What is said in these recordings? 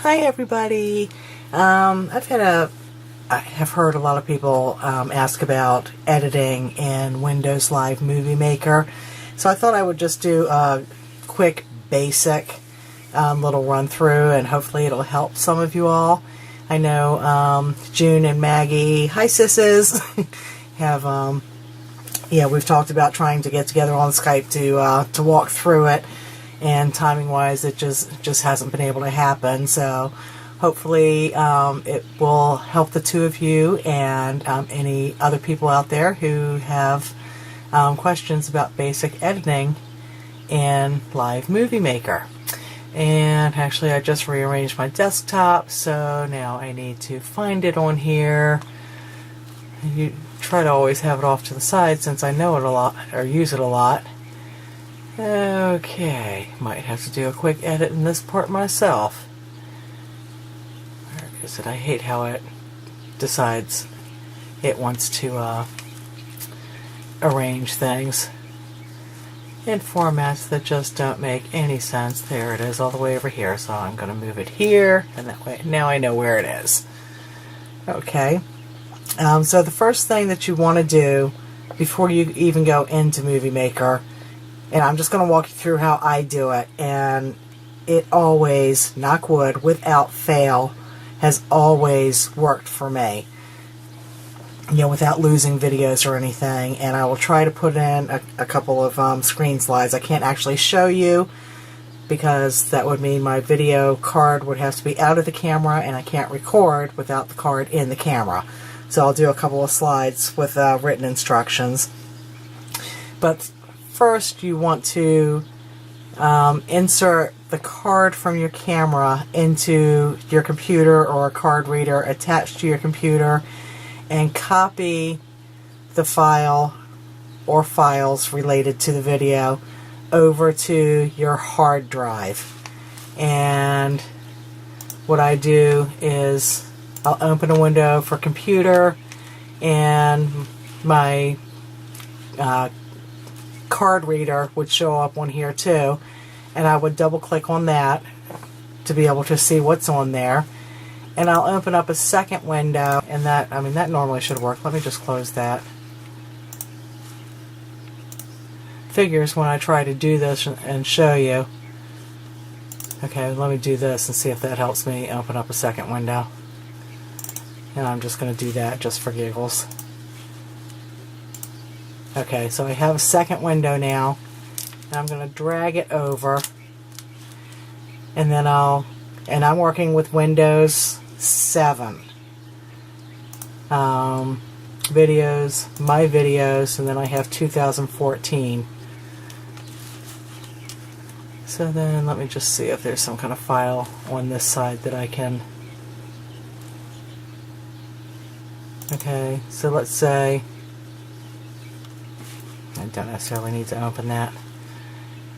Hi everybody. I have heard a lot of people ask about editing in Windows Live Movie Maker. So I thought I would just do a quick basic little run through, and hopefully it'll help some of you all. I know June and Maggie, hi sisses, have we've talked about trying to get together on Skype to walk through it, and timing wise it just hasn't been able to happen. So hopefully it will help the two of you and any other people out there who have questions about basic editing in Live Movie Maker. And actually I just rearranged my desktop, so now I need to find it on here. You try to always have it off to the side since I know it a lot, or use it a lot. Okay, might have to do a quick edit in this part myself. Where is it? I hate how it decides it wants to arrange things in formats that just don't make any sense. There it is, all the way over here. So I'm going to move it here, and that way now I know where it is. Okay, so the first thing that you want to do before you even go into Movie Maker, and I'm just going to walk you through how I do it, and it always, knock wood, without fail, has always worked for me. You know, without losing videos or anything. And I will try to put in a couple of screen slides. I can't actually show you because that would mean my video card would have to be out of the camera, and I can't record without the card in the camera. So I'll do a couple of slides with written instructions. But first you want to insert the card from your camera into your computer or a card reader attached to your computer, and copy the file or files related to the video over to your hard drive. And what I do is I'll open a window for computer, and my card reader would show up on here too, and I would double click on that to be able to see what's on there. And I'll open up a second window, and that normally should work. Let me just close that. Figures when I try to do this and show you. Okay, let me do this and see if that helps me open up a second window. And I'm just going to do that just for giggles. Okay, so I have a second window now, and I'm going to drag it over, and then I'm working with Windows 7. Videos, my videos, and then I have 2014. So then let me just see if there's some kind of file on this side that I can. Okay, so let's say I don't necessarily need to open that.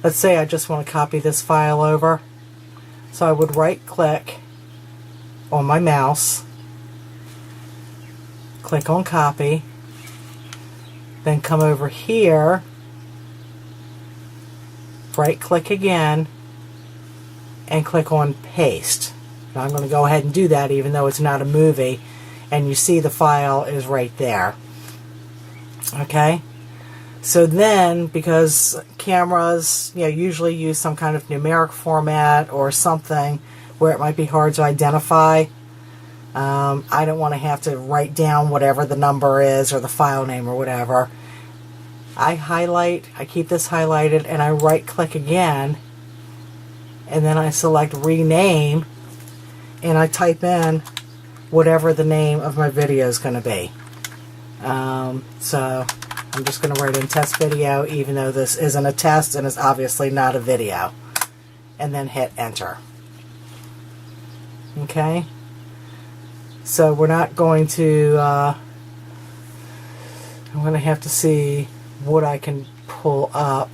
Let's say I just want to copy this file over. So I would right click on my mouse, click on copy, then come over here, right click again, and click on paste. Now I'm going to go ahead and do that even though it's not a movie, and you see the file is right there. Okay? So then, because cameras usually use some kind of numeric format or something where it might be hard to identify, I don't want to have to write down whatever the number is or the file name or whatever. I keep this highlighted, and I right click again, and then I select rename, and I type in whatever the name of my video is going to be. So I'm just going to write in test video, even though this isn't a test and is obviously not a video, and then hit enter. Okay, so we're not going to I'm going to have to see what I can pull up.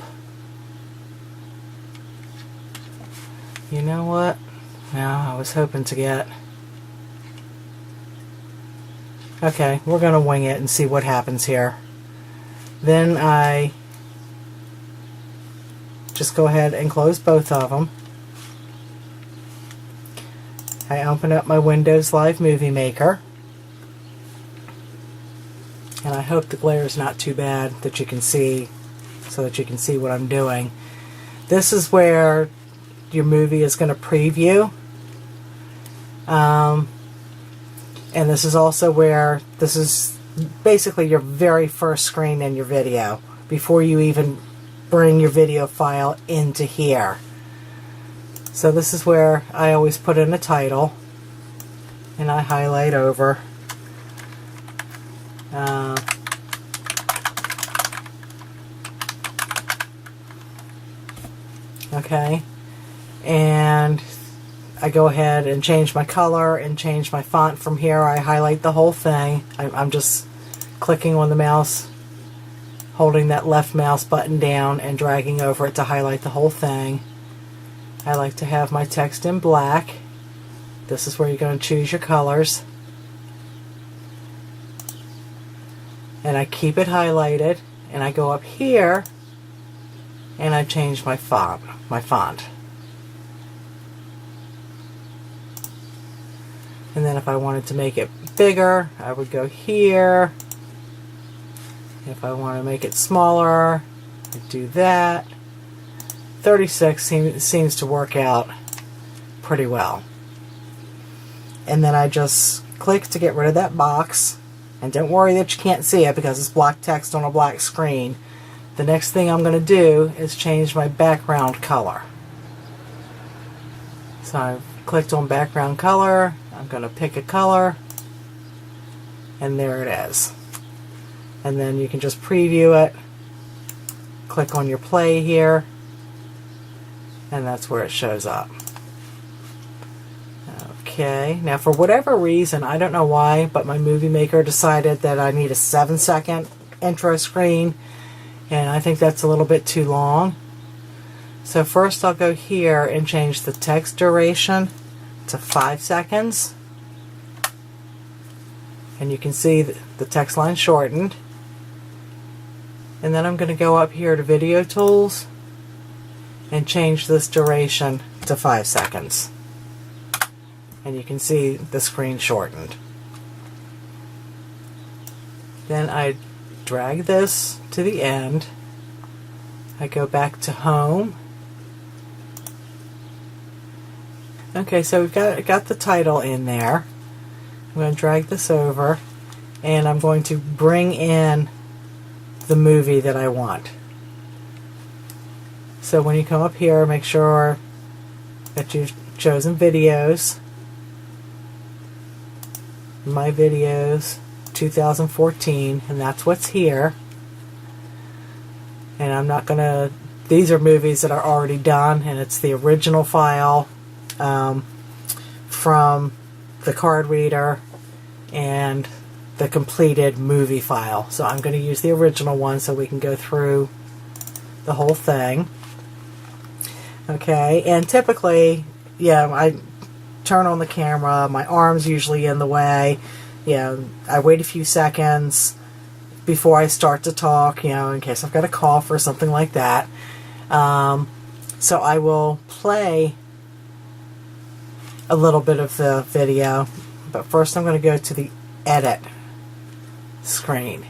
You know what? Now I was hoping to get. Okay, we're going to wing it and see what happens here. Then I just go ahead and close both of them. I open up my Windows Live Movie Maker. And I hope the glare is not too bad that you can see, so that you can see what I'm doing. This is where your movie is going to preview. And this is also where, this is basically your very first screen in your video, before you even bring your video file into here. So this is where I always put in a title, and I highlight over. Okay, and I go ahead and change my color and change my font from here. I highlight the whole thing. I'm just clicking on the mouse, holding that left mouse button down and dragging over it to highlight the whole thing. I like to have my text in black. This is where you're going to choose your colors. And I keep it highlighted, and I go up here and I change my font. And then if I wanted to make it bigger, I would go here. If I want to make it smaller, I'd do that. 36 seems to work out pretty well. And then I just click to get rid of that box. And don't worry that you can't see it because it's black text on a black screen. The next thing I'm going to do is change my background color. So I've clicked on background color. I'm going to pick a color. And there it is. And then you can just preview it. Click on your play here. And that's where it shows up. Okay, now for whatever reason, I don't know why, but my Movie Maker decided that I need a 7-second intro screen, and I think that's a little bit too long. So first I'll go here and change the text duration to 5 seconds. And you can see the text line shortened. And then I'm going to go up here to Video Tools and change this duration to 5 seconds. And you can see the screen shortened. Then I drag this to the end. I go back to Home. Okay, so we've got the title in there. I'm going to drag this over, and I'm going to bring in the movie that I want. So when you come up here, make sure that you've chosen Videos. My Videos 2014, and that's what's here. And I'm not gonna, these are movies that are already done, and it's the original file from the card reader and the completed movie file. So I'm going to use the original one so we can go through the whole thing. Okay, and typically, yeah, I turn on the camera, my arm's usually in the way. I wait a few seconds before I start to talk, in case I've got a cough or something like that. So I will play a little bit of the video, but first I'm going to go to the edit screen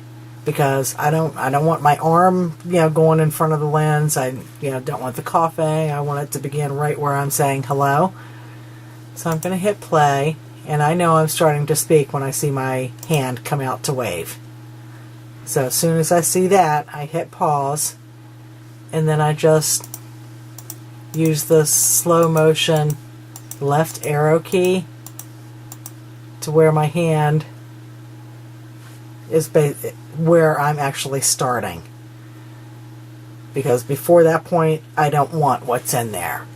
because I don't want my arm going in front of the lens. I don't want the coughing. I want it to begin right where I'm saying hello. So I'm going to hit play, and I know I'm starting to speak when I see my hand come out to wave. So as soon as I see that, I hit pause, and then I just use the slow motion left arrow key to where my hand is where I'm actually starting. Because before that point, I don't want what's in there.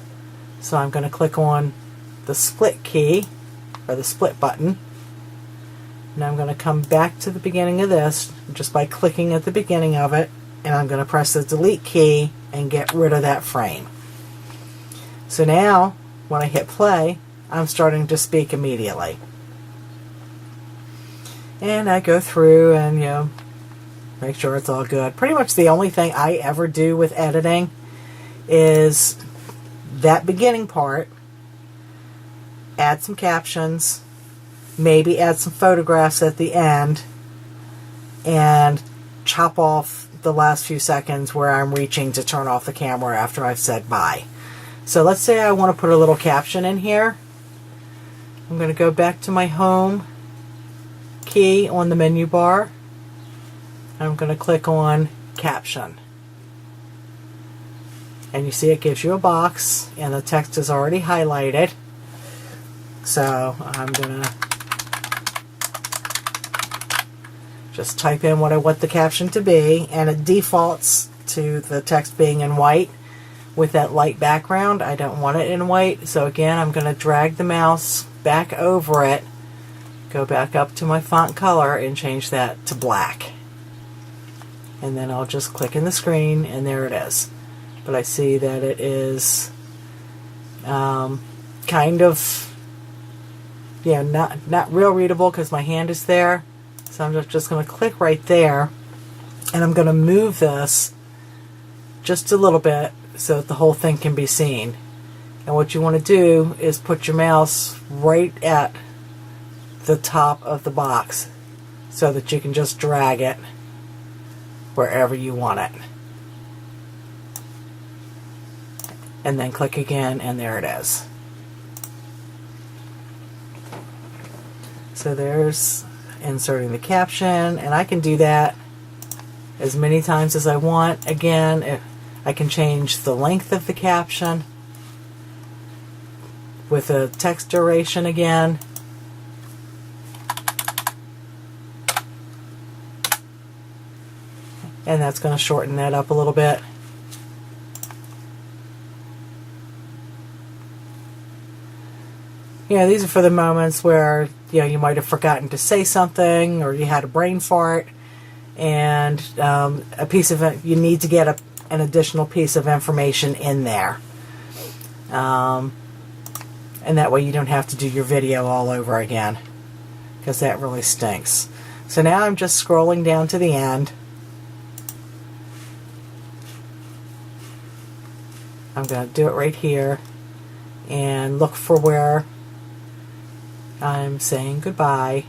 So I'm going to click on the split key, or the split button. Now I'm going to come back to the beginning of this just by clicking at the beginning of it, and I'm going to press the delete key and get rid of that frame. So now, when I hit play, I'm starting to speak immediately. And I go through and, make sure it's all good. Pretty much the only thing I ever do with editing is that beginning part, add some captions, maybe add some photographs at the end, and chop off the last few seconds where I'm reaching to turn off the camera after I've said bye. So let's say I want to put a little caption in here. I'm going to go back to my home key on the menu bar. I'm going to click on caption. And you see it gives you a box and the text is already highlighted. So I'm going to just type in what I want the caption to be, and it defaults to the text being in white with that light background. I don't want it in white, so again I'm going to drag the mouse back over it, go back up to my font color and change that to black. And then I'll just click in the screen and there it is. But I see that it is kind of, yeah, not real readable because my hand is there. So I'm just going to click right there, and I'm going to move this just a little bit so that the whole thing can be seen. And what you want to do is put your mouse right at the top of the box so that you can just drag it wherever you want it. And then click again, and there it is. So there's inserting the caption, and I can do that as many times as I want. Again, I can change the length of the caption with a text duration again. And that's going to shorten that up a little bit. You know, these are for the moments where, you know, you might have forgotten to say something, or you had a brain fart, and a piece of it, you need to get an additional piece of information in there. And that way you don't have to do your video all over again, because that really stinks. So now I'm just scrolling down to the end. I'm going to do it right here and look for where I'm saying goodbye.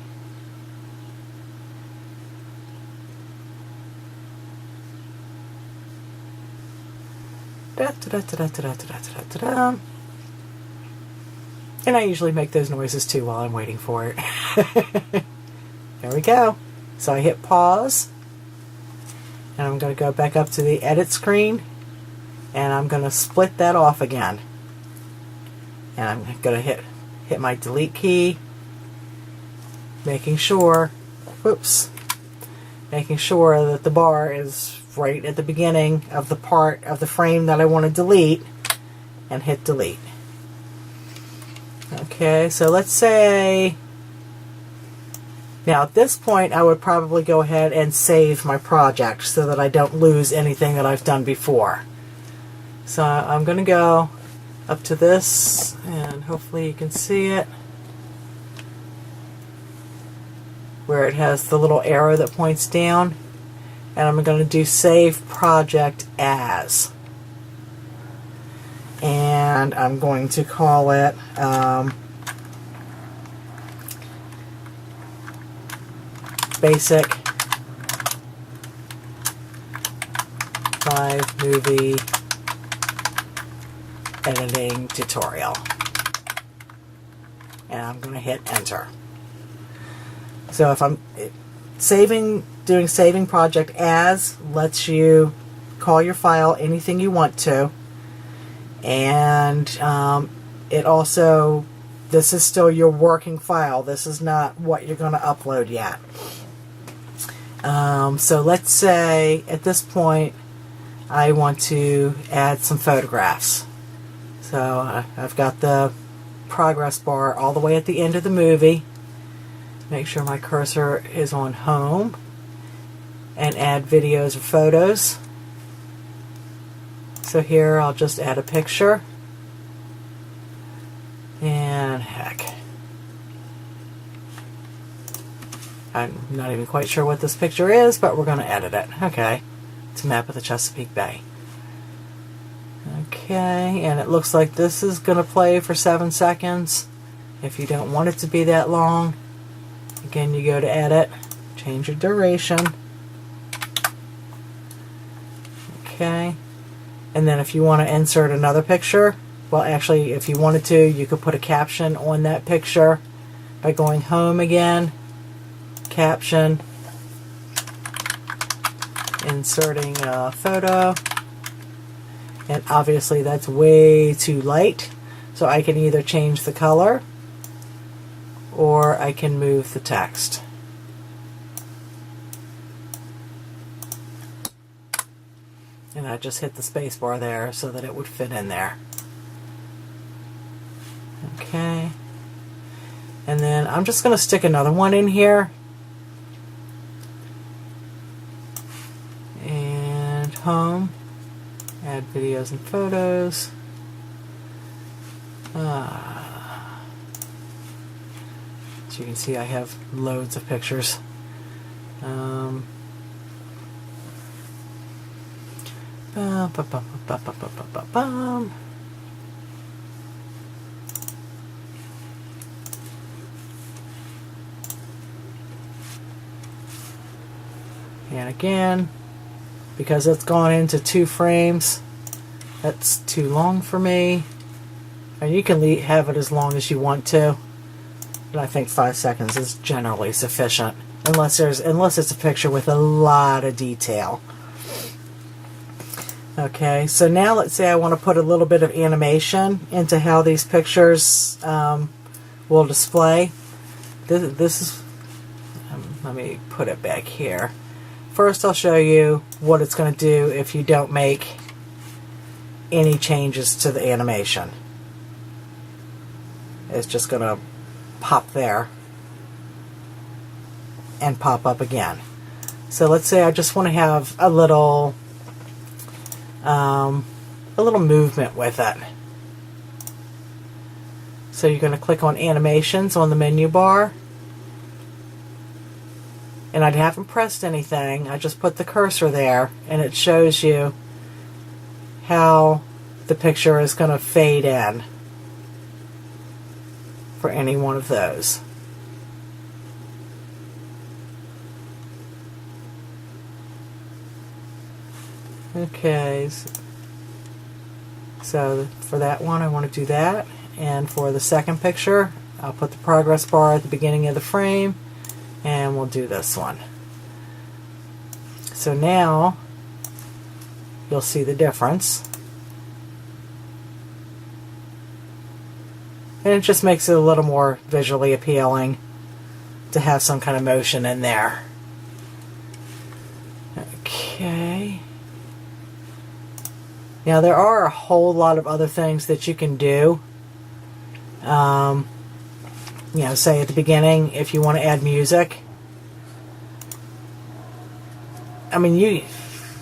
And I usually make those noises too while I'm waiting for it. There we go. So I hit pause, and I'm going to go back up to the edit screen, and I'm going to split that off again. And I'm going to hit my delete key, making sure that the bar is right at the beginning of the part of the frame that I want to delete, and hit delete. Okay, so let's say, now at this point I would probably go ahead and save my project so that I don't lose anything that I've done before. So I'm going to go up to this, and hopefully you can see it, where it has the little arrow that points down, and I'm going to do save project as, and I'm going to call it basic 5-movie editing tutorial, and I'm going to hit enter. So if I'm doing saving project as lets you call your file anything you want to, and it also, this is still your working file. This is not what you're going to upload yet. So let's say at this point I want to add some photographs. So I've got the progress bar all the way at the end of the movie. Make sure my cursor is on home, and add videos or photos. So here I'll just add a picture, and heck, I'm not even quite sure what this picture is, but we're going to edit it. Okay, it's a map of the Chesapeake Bay. Okay, and it looks like this is going to play for 7 seconds, If you don't want it to be that long, again, you go to edit, change your duration. Okay. And then if you want to insert another picture, well, actually, if you wanted to, you could put a caption on that picture by going home again, caption, inserting a photo. And obviously that's way too light, so I can either change the color or I can move the text. And I just hit the space bar there so that it would fit in there. Okay. And then I'm just going to stick another one in here. And home. Add videos and photos. As you can see, I have loads of pictures. And again, because it's gone into 2 frames, that's too long for me. And you can have it as long as you want to, but I think 5 seconds is generally sufficient, unless it's a picture with a lot of detail. Okay, so now let's say I want to put a little bit of animation into how these pictures will display. This is, let me put it back here. First, I'll show you what it's going to do if you don't make any changes to the animation. It's just going to pop there and pop up again. So let's say I just want to have a little movement with it. So you're going to click on Animations on the menu bar. And I haven't pressed anything. I just put the cursor there, and it shows you how the picture is going to fade in for any one of those. Okay, so for that one I want to do that, and for the second picture I'll put the progress bar at the beginning of the frame, and we'll do this one. So now you'll see the difference, and it just makes it a little more visually appealing to have some kind of motion in there. Okay. Now there are a whole lot of other things that you can do. You know, say at the beginning, if you want to add music. I mean, you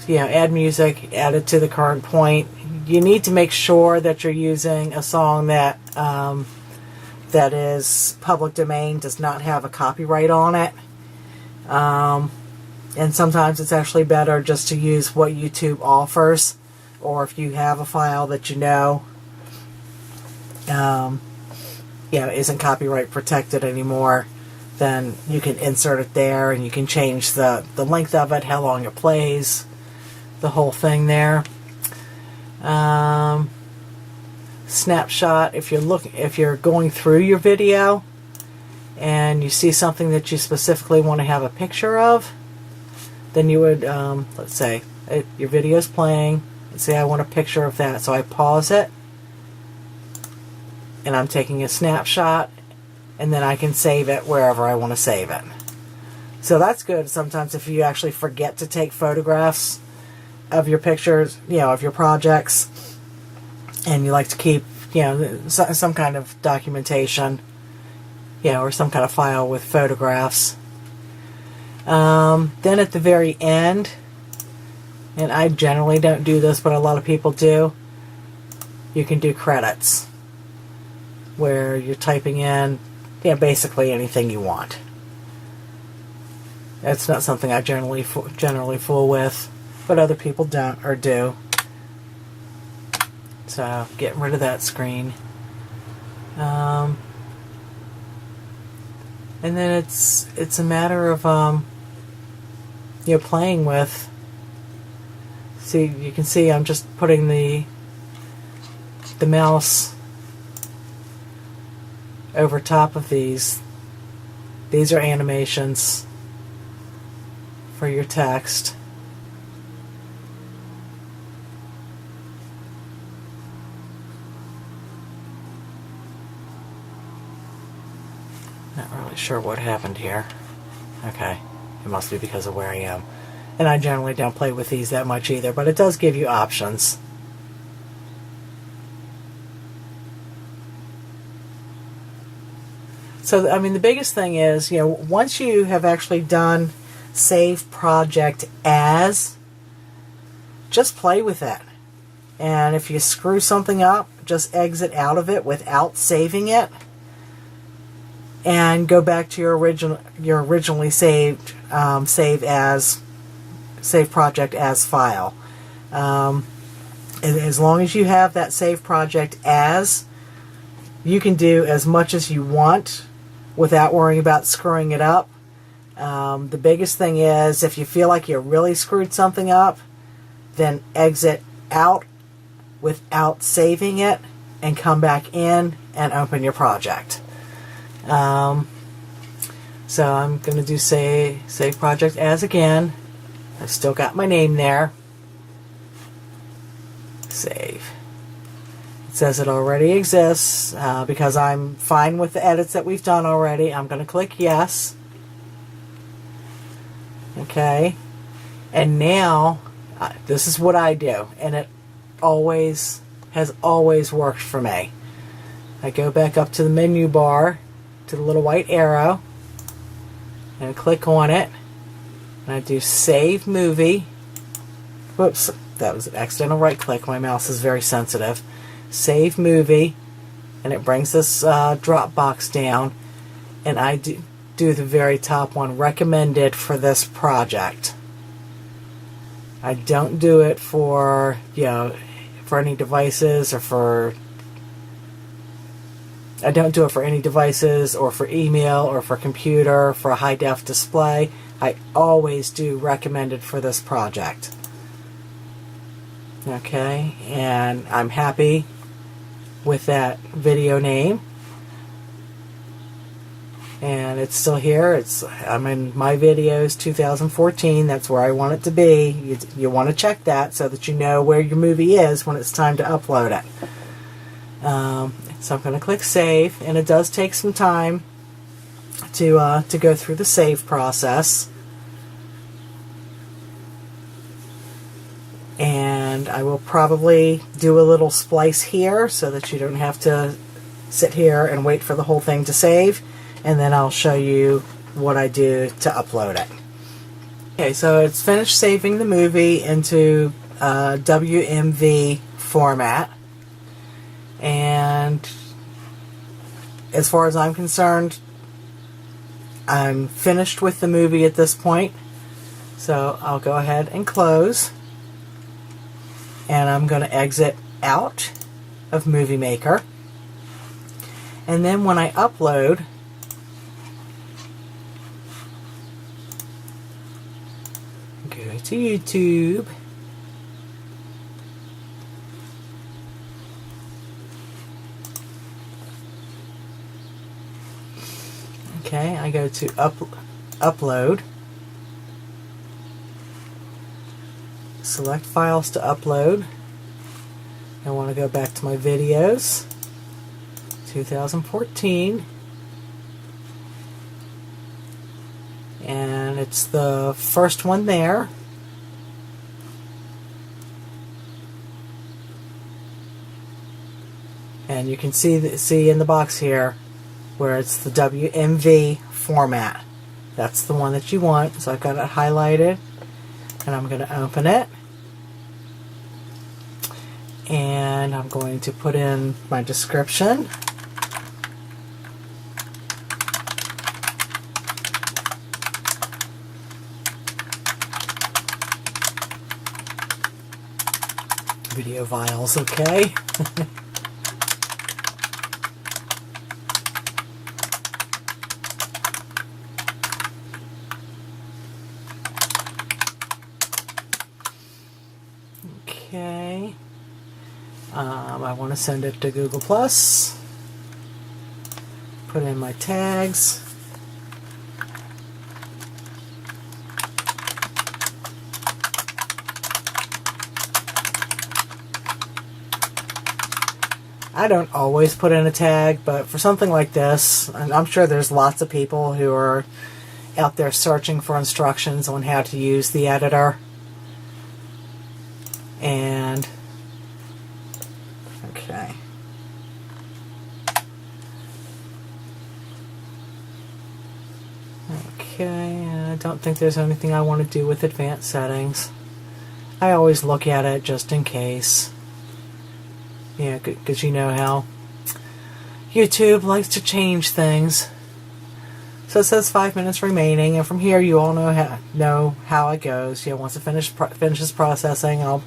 know, add music, add it to the current point. You need to make sure that you're using a song that that is public domain, does not have a copyright on it. And sometimes it's actually better just to use what YouTube offers, or if you have a file that you know isn't copyright protected anymore, then you can insert it there, and you can change the length of it, how long it plays, the whole thing there. Snapshot, if you're going through your video and you see something that you specifically want to have a picture of, then you would, let's say your video is playing, let's say I want a picture of that, so I pause it and I'm taking a snapshot, and then I can save it wherever I want to save it. So that's good sometimes if you actually forget to take photographs of your pictures, you know, of your projects, and you like to keep, you know, some kind of documentation, you know, or some kind of file with photographs. Then at the very end, and I generally don't do this, but a lot of people do, you can do credits, where you're typing in, you know, basically anything you want. That's not something I generally fool with, but other people don't or do. So getting rid of that screen. And then it's a matter of playing with. See, you can see I'm just putting the mouse over top of these. These are animations for your text. Not really sure what happened here. Okay, it must be because of where I am. And I generally don't play with these that much either, but it does give you options. So, I mean, the biggest thing is, once you have actually done Save Project As, just play with it. And if you screw something up, just exit out of it without saving it. And go back to your originally saved Save Project As file. As long as you have that Save Project As, you can do as much as you want without worrying about screwing it up. The biggest thing is, if you feel like you really screwed something up, then exit out without saving it and come back in and open your project. So I'm going to do Save Project As again. I've still got my name there. Save. It says it already exists. Because I'm fine with the edits that we've done already, I'm going to click Yes. Okay. And now, this is what I do. And it has always worked for me. I go back up to the menu bar, to the little white arrow, and click on it. And I do Save Movie. Whoops, that was an accidental right click. My mouse is very sensitive. Save Movie, and it brings this drop box down, and I do the very top one, recommended for this project. I don't do it for any devices I don't do it for any devices or for email or for computer, for a high def display. I always do recommended for this project. Okay, and I'm happy with that video name. And it's still here. I'm in My Videos 2014. That's where I want it to be. You want to check that so that you know where your movie is when it's time to upload it. So I'm going to click Save, and it does take some time to go through the save process. And I will probably do a little splice here so that you don't have to sit here and wait for the whole thing to save. And then I'll show you what I do to upload it. Okay, so it's finished saving the movie into WMV format. And as far as I'm concerned, I'm finished with the movie at this point. So I'll go ahead and close. And I'm going to exit out of Movie Maker. And then when I upload, go to YouTube. Okay, I go to upload. Select files to upload. I want to go back to my videos. 2014. And it's the first one there. And you can see in the box here where it's the WMV format. That's the one that you want. So I've got it highlighted, and I'm going to open it. And I'm going to put in my description. Video files, okay. I want to send it to Google Plus. Put in my tags. I don't always put in a tag, but for something like this, and I'm sure there's lots of people who are out there searching for instructions on how to use the editor. And okay. Okay, I don't think there's anything I want to do with advanced settings. I always look at it just in case. Yeah, because you know how YouTube likes to change things. So it says 5 minutes remaining, and from here you all know how it goes. You know, once it finishes processing, I'll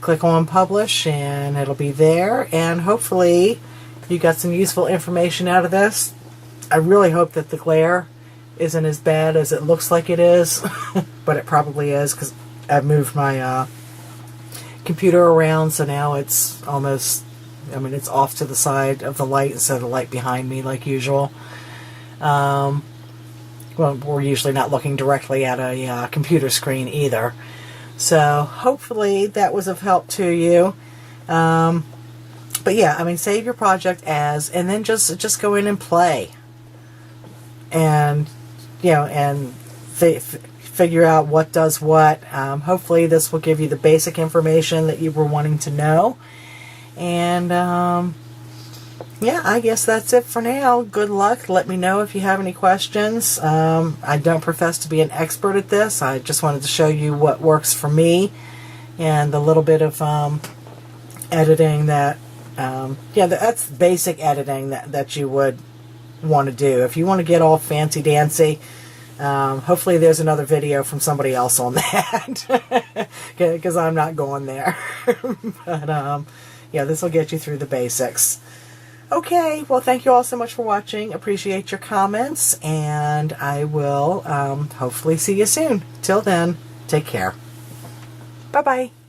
click on publish, and it'll be there. And hopefully, you got some useful information out of this. I really hope that the glare isn't as bad as it looks like it is, but it probably is because I've moved my computer around, so now it's almost, I mean, it's off to the side of the light instead of the light behind me like usual. Well, we're usually not looking directly at a computer screen either. So hopefully that was of help to you. But yeah, I mean, save your project as, and then just go in and play. And, you know, and figure out what does what. Hopefully this will give you the basic information that you were wanting to know. And yeah, I guess that's it for now. Good luck. Let me know if you have any questions. I don't profess to be an expert at this. I just wanted to show you what works for me and the little bit of editing that, yeah, that's basic editing that you would want to do. If you want to get all fancy-dancy, hopefully there's another video from somebody else on that, because I'm not going there. But yeah, this will get you through the basics. Okay, well, thank you all so much for watching. Appreciate your comments, and I will hopefully see you soon. Till then, take care. Bye-bye.